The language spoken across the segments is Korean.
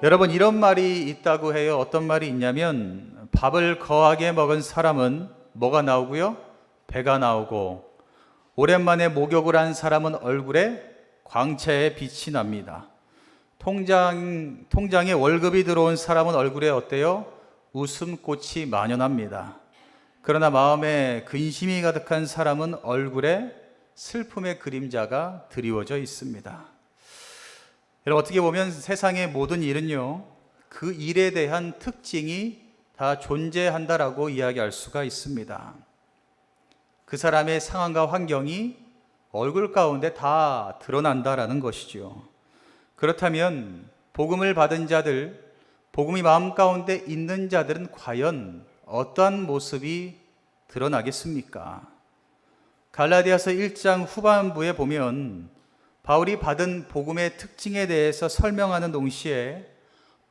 여러분, 이런 말이 있다고 해요. 어떤 말이 있냐면, 밥을 거하게 먹은 사람은 뭐가 나오고요? 배가 나오고, 오랜만에 목욕을 한 사람은 얼굴에 광채의 빛이 납니다. 통장에 월급이 들어온 사람은 얼굴에 어때요? 웃음꽃이 만연합니다. 그러나 마음에 근심이 가득한 사람은 얼굴에 슬픔의 그림자가 드리워져 있습니다. 여러분, 어떻게 보면 세상의 모든 일은요, 그 일에 대한 특징이 다 존재한다라고 이야기할 수가 있습니다. 그 사람의 상황과 환경이 얼굴 가운데 다 드러난다라는 것이죠. 그렇다면 복음을 받은 자들, 복음이 마음 가운데 있는 자들은 과연 어떠한 모습이 드러나겠습니까? 갈라디아서 1장 후반부에 보면 바울이 받은 복음의 특징에 대해서 설명하는 동시에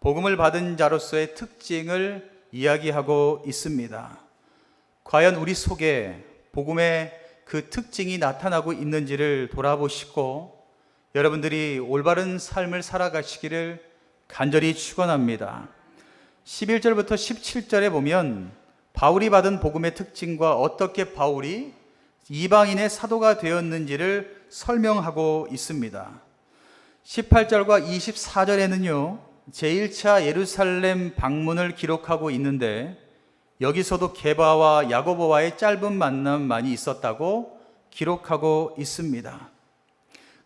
복음을 받은 자로서의 특징을 이야기하고 있습니다. 과연 우리 속에 복음의 그 특징이 나타나고 있는지를 돌아보시고 여러분들이 올바른 삶을 살아가시기를 간절히 축원합니다. 11절부터 17절에 보면 바울이 받은 복음의 특징과 어떻게 바울이 이방인의 사도가 되었는지를 설명하고 있습니다. 18절과 24절에는요, 제1차 예루살렘 방문을 기록하고 있는데 여기서도 게바와 야고보와의 짧은 만남만이 있었다고 기록하고 있습니다.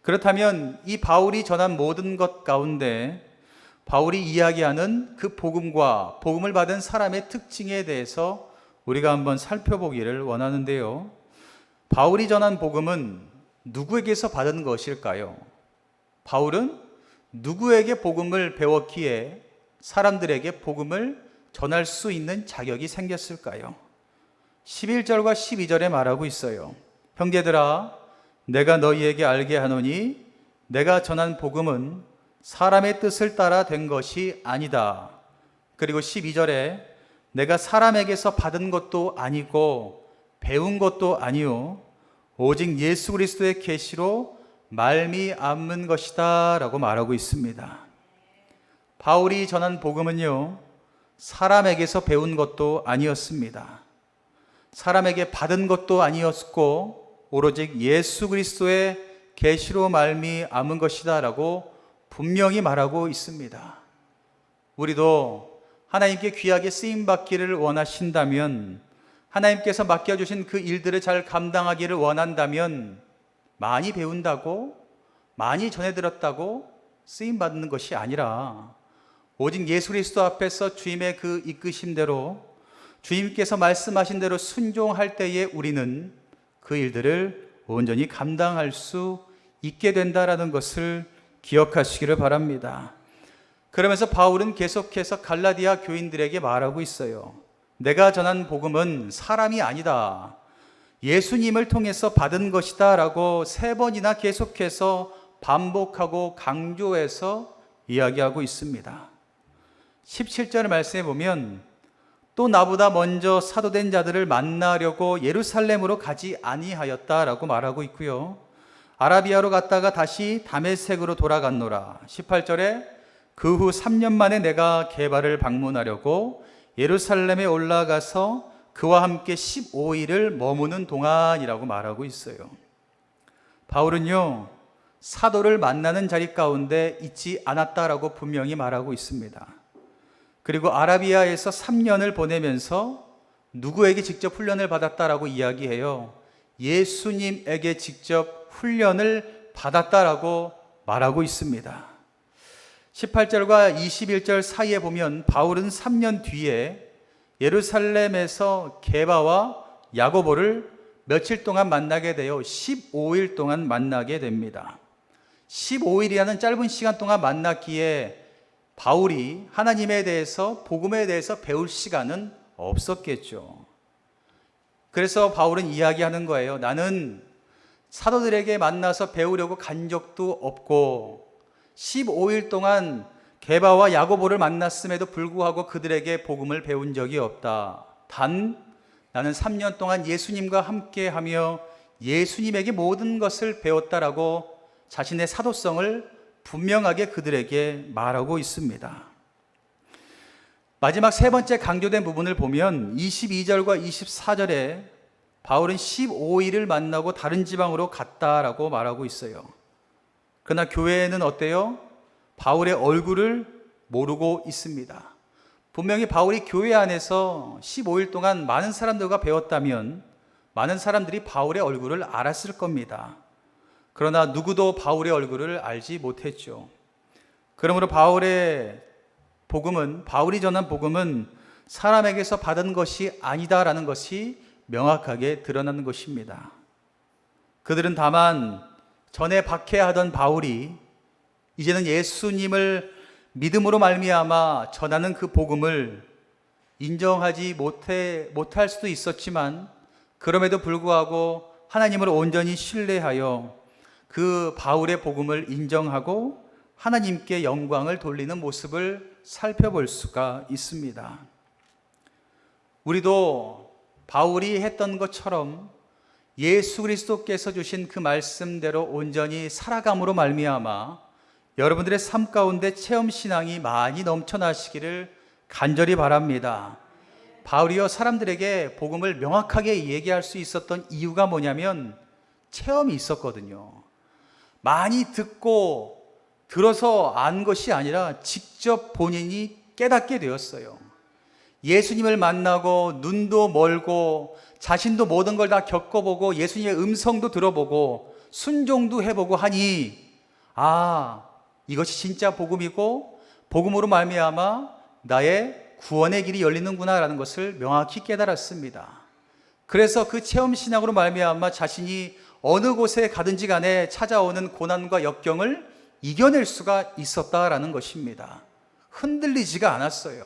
그렇다면 이 바울이 전한 모든 것 가운데 바울이 이야기하는 그 복음과 복음을 받은 사람의 특징에 대해서 우리가 한번 살펴보기를 원하는데요. 바울이 전한 복음은 누구에게서 받은 것일까요? 바울은 누구에게 복음을 배웠기에 사람들에게 복음을 전할 수 있는 자격이 생겼을까요? 11절과 12절에 말하고 있어요. 형제들아, 내가 너희에게 알게 하노니 내가 전한 복음은 사람의 뜻을 따라 된 것이 아니다. 그리고 12절에 내가 사람에게서 받은 것도 아니고 배운 것도 아니요 오직 예수 그리스도의 계시로 말미암은 것이다 라고 말하고 있습니다. 바울이 전한 복음은요, 사람에게서 배운 것도 아니었습니다. 사람에게 받은 것도 아니었고 오로지 예수 그리스도의 계시로 말미암은 것이다 라고 분명히 말하고 있습니다. 우리도 하나님께 귀하게 쓰임받기를 원하신다면, 하나님께서 맡겨주신 그 일들을 잘 감당하기를 원한다면 많이 배운다고, 많이 전해들었다고 쓰임받는 것이 아니라 오직 예수 그리스도 앞에서 주님의 그 이끄심대로, 주님께서 말씀하신 대로 순종할 때에 우리는 그 일들을 온전히 감당할 수 있게 된다라는 것을 기억하시기를 바랍니다. 그러면서 바울은 계속해서 갈라디아 교인들에게 말하고 있어요. 내가 전한 복음은 사람이 아니다. 예수님을 통해서 받은 것이다 라고 3번이나 계속해서 반복하고 강조해서 이야기하고 있습니다. 17절 말씀에 보면 또 나보다 먼저 사도된 자들을 만나려고 예루살렘으로 가지 아니하였다라고 말하고 있고요. 아라비아로 갔다가 다시 다메섹으로 돌아갔노라. 18절에 그 후 3년 만에 내가 게바를 방문하려고 예루살렘에 올라가서 그와 함께 15일을 머무는 동안이라고 말하고 있어요. 바울은요, 사도를 만나는 자리 가운데 있지 않았다라고 분명히 말하고 있습니다. 그리고 아라비아에서 3년을 보내면서 누구에게 직접 훈련을 받았다라고 이야기해요. 예수님에게 직접 훈련을 받았다라고 말하고 있습니다. 18절과 21절 사이에 보면 바울은 3년 뒤에 예루살렘에서 게바와 야고보를 며칠 동안 만나게 되어 15일 동안 만나게 됩니다. 15일이라는 짧은 시간 동안 만났기에 바울이 하나님에 대해서, 복음에 대해서 배울 시간은 없었겠죠. 그래서 바울은 이야기하는 거예요. 나는 사도들에게 만나서 배우려고 간 적도 없고 15일 동안 게바와 야고보를 만났음에도 불구하고 그들에게 복음을 배운 적이 없다. 단 나는 3년 동안 예수님과 함께하며 예수님에게 모든 것을 배웠다라고 자신의 사도성을 분명하게 그들에게 말하고 있습니다. 마지막 세 번째 강조된 부분을 보면 22절과 24절에 바울은 15일을 만나고 다른 지방으로 갔다라고 말하고 있어요. 그러나 교회는 어때요? 바울의 얼굴을 모르고 있습니다. 분명히 바울이 교회 안에서 15일 동안 많은 사람들과 배웠다면 많은 사람들이 바울의 얼굴을 알았을 겁니다. 그러나 누구도 바울의 얼굴을 알지 못했죠. 그러므로 바울이 전한 복음은 사람에게서 받은 것이 아니다라는 것이 명확하게 드러나는 것입니다. 그들은 다만 전에 박해하던 바울이 이제는 예수님을 믿음으로 말미암아 전하는 그 복음을 인정하지 못할 수도 있었지만 그럼에도 불구하고 하나님을 온전히 신뢰하여 그 바울의 복음을 인정하고 하나님께 영광을 돌리는 모습을 살펴볼 수가 있습니다. 우리도 바울이 했던 것처럼 예수 그리스도께서 주신 그 말씀대로 온전히 살아감으로 말미암아 여러분들의 삶 가운데 체험신앙이 많이 넘쳐나시기를 간절히 바랍니다. 바울이요, 사람들에게 복음을 명확하게 얘기할 수 있었던 이유가 뭐냐면 체험이 있었거든요. 많이 들어서 안 것이 아니라 직접 본인이 깨닫게 되었어요. 예수님을 만나고 눈도 멀고 자신도 모든 걸 다 겪어보고 예수님의 음성도 들어보고 순종도 해보고 하니 이것이 진짜 복음이고 복음으로 말미암아 나의 구원의 길이 열리는구나 라는 것을 명확히 깨달았습니다. 그래서 그 체험신앙으로 말미암아 자신이 어느 곳에 가든지 간에 찾아오는 고난과 역경을 이겨낼 수가 있었다라는 것입니다. 흔들리지가 않았어요.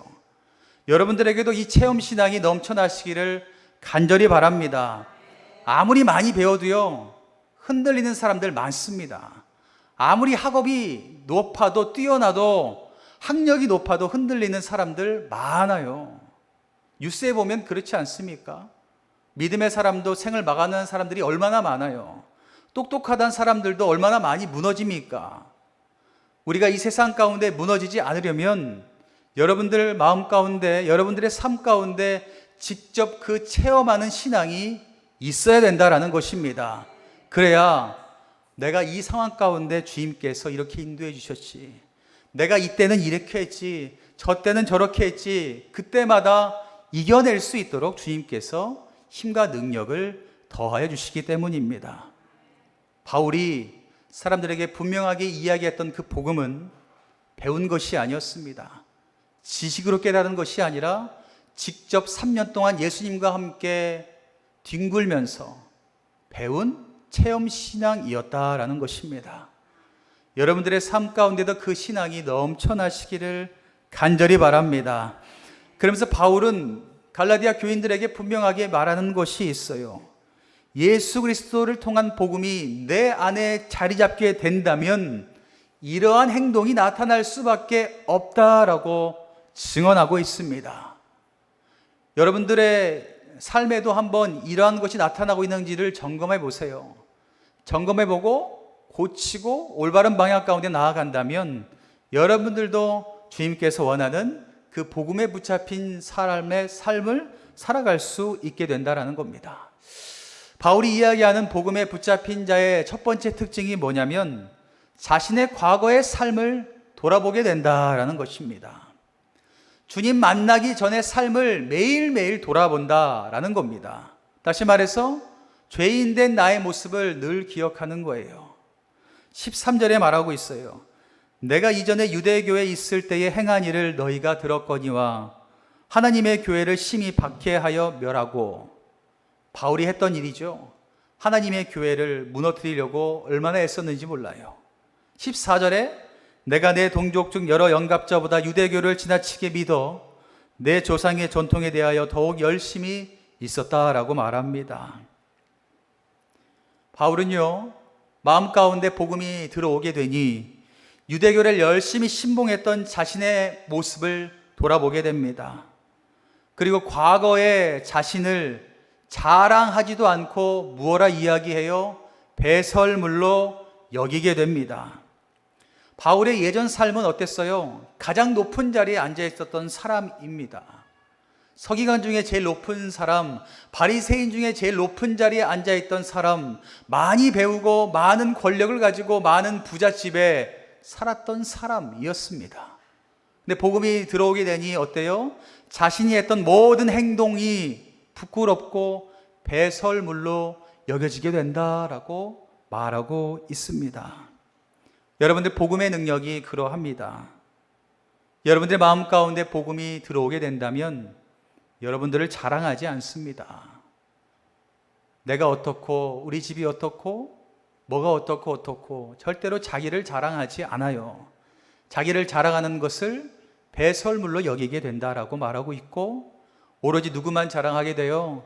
여러분들에게도 이 체험신앙이 넘쳐나시기를 간절히 바랍니다. 아무리 많이 배워도요, 흔들리는 사람들 많습니다. 아무리 학업이 높아도 뛰어나도 학력이 높아도 흔들리는 사람들 많아요. 뉴스에 보면 그렇지 않습니까? 믿음의 사람도 생을 막아내는 사람들이 얼마나 많아요. 똑똑하다는 사람들도 얼마나 많이 무너집니까? 우리가 이 세상 가운데 무너지지 않으려면 여러분들 마음 가운데, 여러분들의 삶 가운데 직접 그 체험하는 신앙이 있어야 된다라는 것입니다. 그래야 내가 이 상황 가운데 주님께서 이렇게 인도해 주셨지, 내가 이때는 이렇게 했지, 저 때는 저렇게 했지, 그때마다 이겨낼 수 있도록 주님께서 힘과 능력을 더하여 주시기 때문입니다. 바울이 사람들에게 분명하게 이야기했던 그 복음은 배운 것이 아니었습니다. 지식으로 깨달은 것이 아니라 직접 3년 동안 예수님과 함께 뒹굴면서 배운 체험신앙이었다라는 것입니다. 여러분들의 삶 가운데도 그 신앙이 넘쳐나시기를 간절히 바랍니다. 그러면서 바울은 갈라디아 교인들에게 분명하게 말하는 것이 있어요. 예수 그리스도를 통한 복음이 내 안에 자리 잡게 된다면 이러한 행동이 나타날 수밖에 없다라고 증언하고 있습니다. 여러분들의 삶에도 한번 이러한 것이 나타나고 있는지를 점검해 보세요. 점검해 보고 고치고 올바른 방향 가운데 나아간다면 여러분들도 주님께서 원하는 그 복음에 붙잡힌 삶을 살아갈 수 있게 된다는 겁니다. 바울이 이야기하는 복음에 붙잡힌 자의 첫 번째 특징이 뭐냐면 자신의 과거의 삶을 돌아보게 된다라는 것입니다. 주님 만나기 전의 삶을 매일매일 돌아본다라는 겁니다. 다시 말해서 죄인된 나의 모습을 늘 기억하는 거예요. 13절에 말하고 있어요. 내가 이전에 유대교에 있을 때에 행한 일을 너희가 들었거니와 하나님의 교회를 심히 박해하여 멸하고, 바울이 했던 일이죠. 하나님의 교회를 무너뜨리려고 얼마나 애썼는지 몰라요. 14절에 내가 내 동족 중 여러 영갑자보다 유대교를 지나치게 믿어 내 조상의 전통에 대하여 더욱 열심히 있었다라고 말합니다. 바울은요, 마음 가운데 복음이 들어오게 되니 유대교를 열심히 신봉했던 자신의 모습을 돌아보게 됩니다. 그리고 과거의 자신을 자랑하지도 않고 무엇라 이야기해요? 배설물로 여기게 됩니다. 바울의 예전 삶은 어땠어요? 가장 높은 자리에 앉아 있었던 사람입니다. 서기관 중에 제일 높은 사람, 바리새인 중에 제일 높은 자리에 앉아 있던 사람, 많이 배우고 많은 권력을 가지고 많은 부잣집에 살았던 사람이었습니다. 근데 복음이 들어오게 되니 어때요? 자신이 했던 모든 행동이 부끄럽고 배설물로 여겨지게 된다라고 말하고 있습니다. 여러분들 복음의 능력이 그러합니다. 여러분들의 마음 가운데 복음이 들어오게 된다면 여러분들을 자랑하지 않습니다. 내가 어떻고 우리 집이 어떻고 뭐가 어떻고 절대로 자기를 자랑하지 않아요. 자기를 자랑하는 것을 배설물로 여기게 된다라고 말하고 있고, 오로지 누구만 자랑하게 돼요?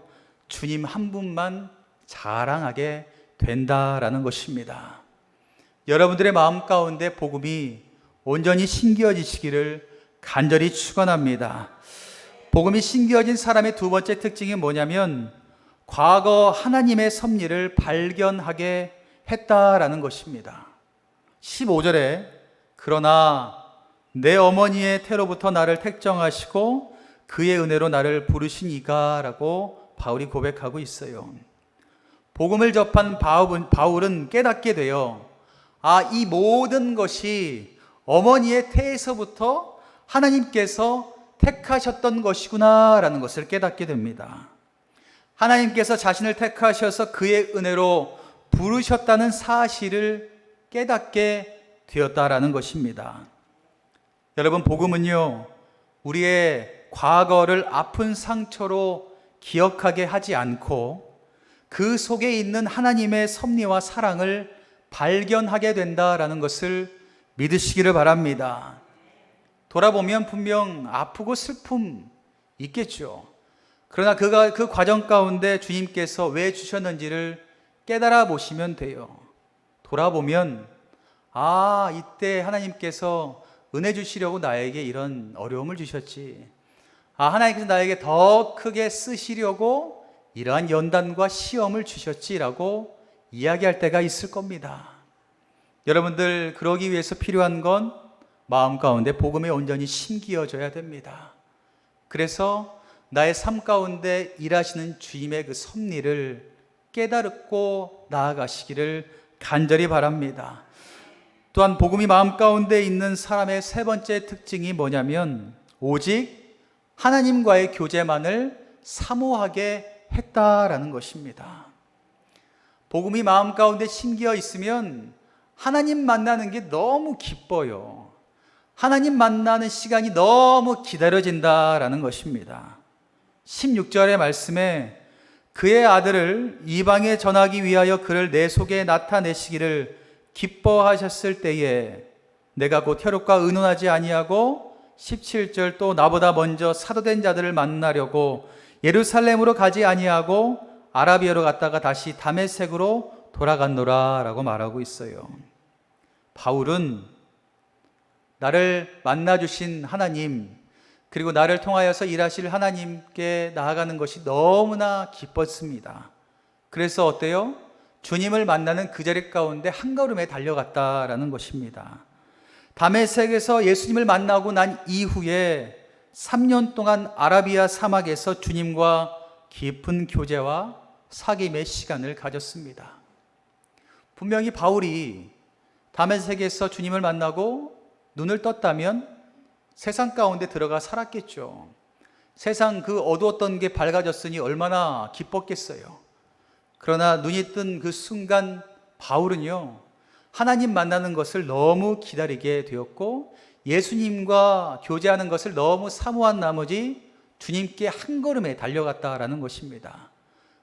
주님 한 분만 자랑하게 된다라는 것입니다. 여러분들의 마음 가운데 복음이 온전히 심겨지시기를 간절히 축원합니다. 복음이 심겨진 사람의 두 번째 특징이 뭐냐면 과거 하나님의 섭리를 발견하게 했다라는 것입니다. 15절에 그러나 내 어머니의 태로부터 나를 택정하시고 그의 은혜로 나를 부르신 이가 라고 바울이 고백하고 있어요. 복음을 접한 바울은 깨닫게 돼요. 이 모든 것이 어머니의 태에서부터 하나님께서 택하셨던 것이구나 라는 것을 깨닫게 됩니다. 하나님께서 자신을 택하셔서 그의 은혜로 부르셨다는 사실을 깨닫게 되었다라는 것입니다. 여러분, 복음은요, 우리의 과거를 아픈 상처로 기억하게 하지 않고 그 속에 있는 하나님의 섭리와 사랑을 발견하게 된다라는 것을 믿으시기를 바랍니다. 돌아보면 분명 아프고 슬픔 있겠죠. 그러나 그 과정 가운데 주님께서 왜 주셨는지를 깨달아 보시면 돼요. 돌아보면 이때 하나님께서 은혜 주시려고 나에게 이런 어려움을 주셨지. 하나님께서 나에게 더 크게 쓰시려고 이러한 연단과 시험을 주셨지라고 이야기할 때가 있을 겁니다. 여러분들, 그러기 위해서 필요한 건 마음 가운데 복음에 온전히 심기어져야 됩니다. 그래서 나의 삶 가운데 일하시는 주님의 그 섭리를 깨달고 나아가시기를 간절히 바랍니다. 또한 복음이 마음 가운데 있는 사람의 세 번째 특징이 뭐냐면 오직 하나님과의 교제만을 사모하게 했다라는 것입니다. 복음이 마음 가운데 심기어 있으면 하나님 만나는 게 너무 기뻐요. 하나님 만나는 시간이 너무 기다려진다라는 것입니다. 16절의 말씀에 그의 아들을 이방에 전하기 위하여 그를 내 속에 나타내시기를 기뻐하셨을 때에 내가 곧 혈육과 의논하지 아니하고 17절 또 나보다 먼저 사도된 자들을 만나려고 예루살렘으로 가지 아니하고 아라비아로 갔다가 다시 다메섹으로 돌아갔노라 라고 말하고 있어요. 바울은 나를 만나주신 하나님, 그리고 나를 통하여서 일하실 하나님께 나아가는 것이 너무나 기뻤습니다. 그래서 어때요? 주님을 만나는 그 자리 가운데 한 걸음에 달려갔다라는 것입니다. 다메섹에서 예수님을 만나고 난 이후에 3년 동안 아라비아 사막에서 주님과 깊은 교제와 사귐의 시간을 가졌습니다. 분명히 바울이 다메섹에서 주님을 만나고 눈을 떴다면 세상 가운데 들어가 살았겠죠. 세상 그 어두웠던 게 밝아졌으니 얼마나 기뻤겠어요. 그러나 눈이 뜬 그 순간 바울은요, 하나님 만나는 것을 너무 기다리게 되었고 예수님과 교제하는 것을 너무 사모한 나머지 주님께 한 걸음에 달려갔다라는 것입니다.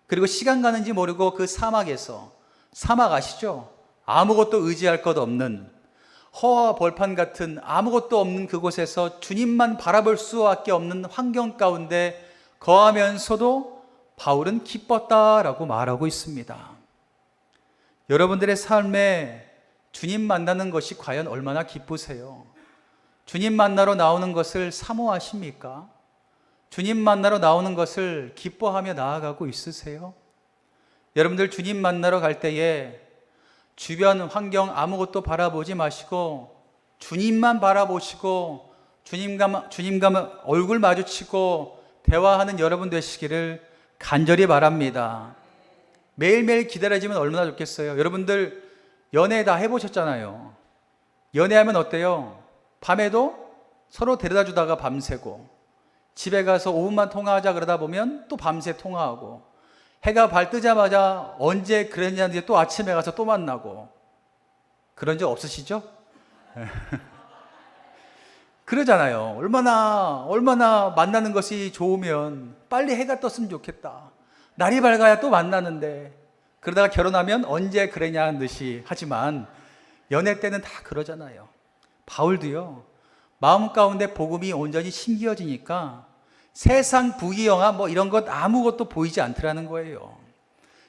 그리고 시간 가는지 모르고 그 사막에서, 사막 아시죠? 아무것도 의지할 것 없는 허와 벌판 같은 아무것도 없는 그곳에서 주님만 바라볼 수밖에 없는 환경 가운데 거하면서도 바울은 기뻤다라고 말하고 있습니다. 여러분들의 삶에 주님 만나는 것이 과연 얼마나 기쁘세요? 주님 만나러 나오는 것을 사모하십니까? 주님 만나러 나오는 것을 기뻐하며 나아가고 있으세요? 여러분들 주님 만나러 갈 때에 주변 환경 아무것도 바라보지 마시고 주님만 바라보시고 주님과 얼굴 마주치고 대화하는 여러분 되시기를 간절히 바랍니다. 매일매일 기다려지면 얼마나 좋겠어요. 여러분들 연애 다 해보셨잖아요. 연애하면 어때요? 밤에도 서로 데려다 주다가 밤새고, 집에 가서 5분만 통화하자 그러다 보면 또 밤새 통화하고, 해가 발 뜨자마자 언제 그랬냐는데 또 아침에 가서 또 만나고. 그런 적 없으시죠? 그러잖아요. 얼마나 만나는 것이 좋으면 빨리 해가 떴으면 좋겠다. 날이 밝아야 또 만나는데, 그러다가 결혼하면 언제 그랬냐는 듯이 하지만 연애 때는 다 그러잖아요. 바울도요, 마음 가운데 복음이 온전히 심기어지니까 세상 부귀영화 이런 것 아무것도 보이지 않더라는 거예요.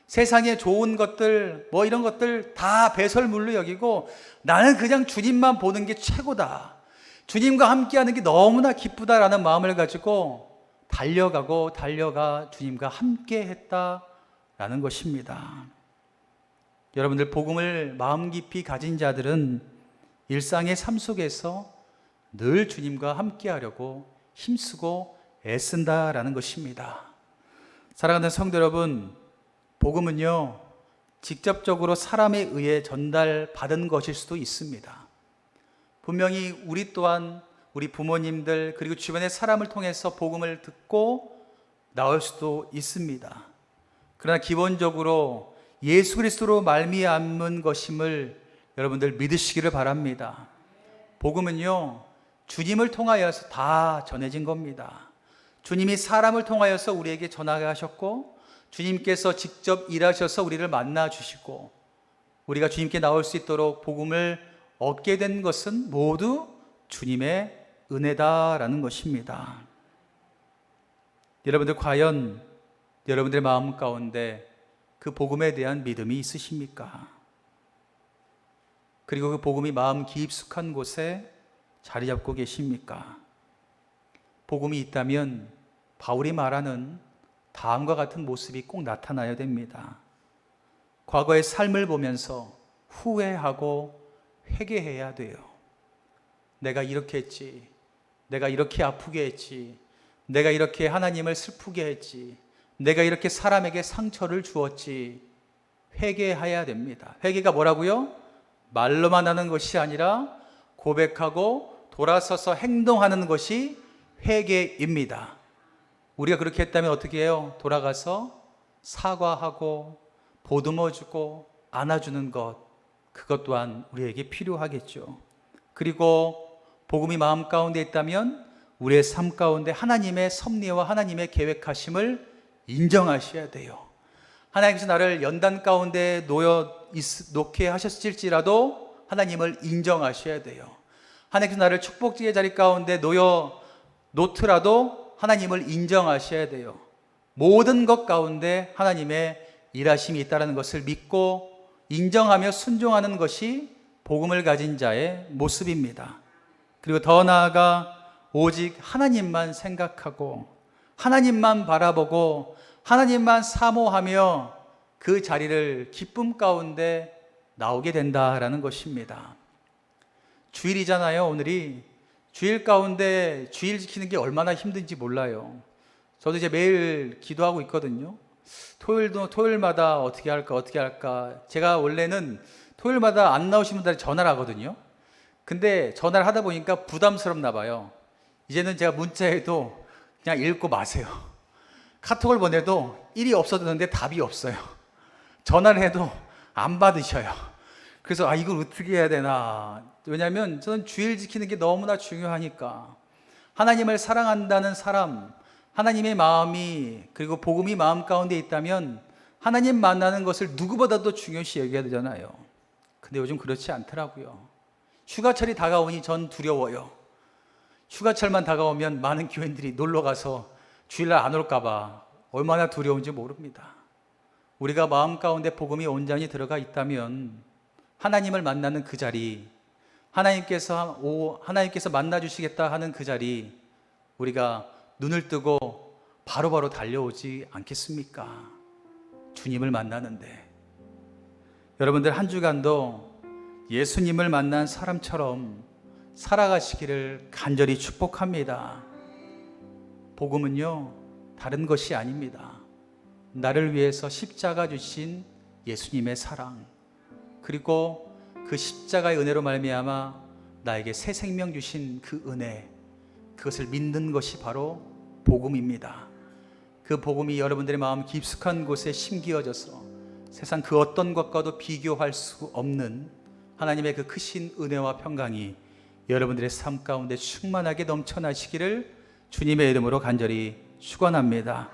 세상에 좋은 것들 이런 것들 다 배설물로 여기고 나는 그냥 주님만 보는 게 최고다. 주님과 함께하는 게 너무나 기쁘다라는 마음을 가지고 달려가 주님과 함께 했다라는 것입니다. 여러분들, 복음을 마음 깊이 가진 자들은 일상의 삶 속에서 늘 주님과 함께하려고 힘쓰고 애쓴다라는 것입니다. 사랑하는 성도 여러분, 복음은요, 직접적으로 사람에 의해 전달받은 것일 수도 있습니다. 분명히 우리 또한 우리 부모님들 그리고 주변의 사람을 통해서 복음을 듣고 나올 수도 있습니다. 그러나 기본적으로 예수 그리스도로 말미암은 것임을 여러분들 믿으시기를 바랍니다. 복음은요, 주님을 통하여서 다 전해진 겁니다. 주님이 사람을 통하여서 우리에게 전하게 하셨고, 주님께서 직접 일하셔서 우리를 만나 주시고, 우리가 주님께 나올 수 있도록 복음을 얻게 된 것은 모두 주님의 은혜다라는 것입니다. 여러분들, 과연 여러분들의 마음 가운데 그 복음에 대한 믿음이 있으십니까? 그리고 그 복음이 마음 깊숙한 곳에 자리 잡고 계십니까? 복음이 있다면 바울이 말하는 다음과 같은 모습이 꼭 나타나야 됩니다. 과거의 삶을 보면서 후회하고 회개해야 돼요. 내가 이렇게 했지, 내가 이렇게 아프게 했지, 내가 이렇게 하나님을 슬프게 했지, 내가 이렇게 사람에게 상처를 주었지. 회개해야 됩니다. 회개가 뭐라고요? 말로만 하는 것이 아니라 고백하고 돌아서서 행동하는 것이 회개입니다. 우리가 그렇게 했다면 어떻게 해요? 돌아가서 사과하고 보듬어주고 안아주는 것, 그것 또한 우리에게 필요하겠죠. 그리고 복음이 마음 가운데 있다면 우리의 삶 가운데 하나님의 섭리와 하나님의 계획하심을 인정하셔야 돼요. 하나님께서 나를 연단 가운데 놓게 하셨을지라도 하나님을 인정하셔야 돼요. 하나님께서 나를 축복의 자리 가운데 놓더라도 하나님을 인정하셔야 돼요. 모든 것 가운데 하나님의 일하심이 있다는 것을 믿고 인정하며 순종하는 것이 복음을 가진 자의 모습입니다. 그리고 더 나아가 오직 하나님만 생각하고 하나님만 바라보고 하나님만 사모하며 그 자리를 기쁨 가운데 나오게 된다라는 것입니다. 주일이잖아요. 오늘이 주일 가운데 주일 지키는 게 얼마나 힘든지 몰라요. 저도 이제 매일 기도하고 있거든요. 토요일마다 어떻게 할까. 제가 원래는 토요일마다 안 나오신 분들 전화를 하거든요. 근데 전화를 하다 보니까 부담스럽나 봐요. 이제는 제가 문자해도 그냥 읽고 마세요. 카톡을 보내도 일이 없어졌는데 답이 없어요. 전화를 해도 안 받으셔요. 그래서 이걸 어떻게 해야 되나. 왜냐하면 저는 주일 지키는 게 너무나 중요하니까. 하나님을 사랑한다는 사람, 하나님의 마음이 그리고 복음이 마음 가운데 있다면 하나님 만나는 것을 누구보다도 중요시 여겨야 되잖아요. 근데 요즘 그렇지 않더라고요. 휴가철이 다가오니 전 두려워요. 휴가철만 다가오면 많은 교인들이 놀러가서 주일날 안 올까 봐 얼마나 두려운지 모릅니다. 우리가 마음 가운데 복음이 온전히 들어가 있다면 하나님을 만나는 그 자리, 하나님께서 만나주시겠다 하는 그 자리, 우리가 눈을 뜨고 바로바로 달려오지 않겠습니까? 주님을 만나는데. 여러분들 한 주간도 예수님을 만난 사람처럼 살아가시기를 간절히 축복합니다. 복음은요, 다른 것이 아닙니다. 나를 위해서 십자가 주신 예수님의 사랑, 그리고 그 십자가의 은혜로 말미암아 나에게 새 생명 주신 그 은혜, 그것을 믿는 것이 바로 복음입니다. 그 복음이 여러분들의 마음 깊숙한 곳에 심기어져서 세상 그 어떤 것과도 비교할 수 없는 하나님의 그 크신 은혜와 평강이 여러분들의 삶 가운데 충만하게 넘쳐나시기를 주님의 이름으로 간절히 축원합니다.